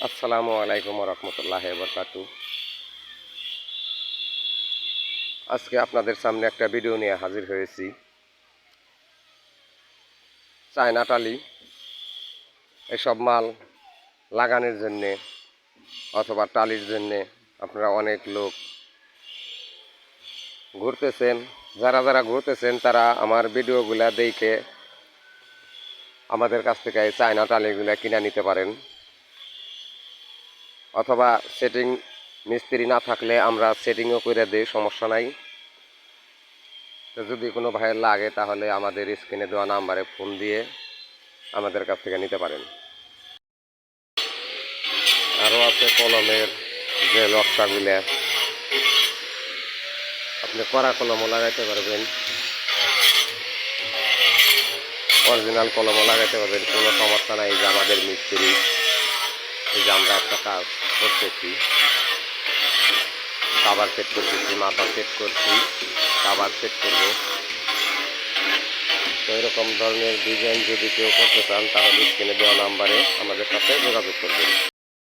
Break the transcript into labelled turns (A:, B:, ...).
A: আসসালামু আলাইকুম রহমতুল্লাহ বরকাতু। আজকে আপনাদের সামনে একটা ভিডিও নিয়ে হাজির হয়েছি। চায়না টালি এসব মাল লাগানোর জন্যে অথবা টালির জন্যে আপনারা অনেক লোক ঘুরতেছেন। যারা যারা ঘুরতেছেন তারা আমার ভিডিওগুলা দেখে আমাদের কাছ থেকে এই চায়না টালিগুলা কিনে নিতে পারেন, অথবা সেটিং মিস্ত্রি না থাকলে আমরা সেটিংও করে দিই, সমস্যা নাই। তো যদি কোনো ভাইয়ের লাগে তাহলে আমাদের স্ক্রিনে দেওয়া নাম্বারে ফোন দিয়ে আমাদের কাছ থেকে নিতে পারেন। আরও আছে কলমের যে নকশাগুলো, আপনি কড়া কলমও লাগাইতে পারবেন, অরিজিনাল কলমও লাগাইতে পারবেন, কোনো সমস্যা নাই। যে আমাদের মিস্ত্রি, এই যে আমরা একটা কাজ করতেছি, কাভার সেট করতেছি, মাথা সেট করছি, কাভার সেট করবো। তো এরকম ধরনের ডিজাইন যদি কেউ করতে চান তাহলে স্ক্রিনে দেওয়া নাম্বারে আমাদের সাথে যোগাযোগ করবেন।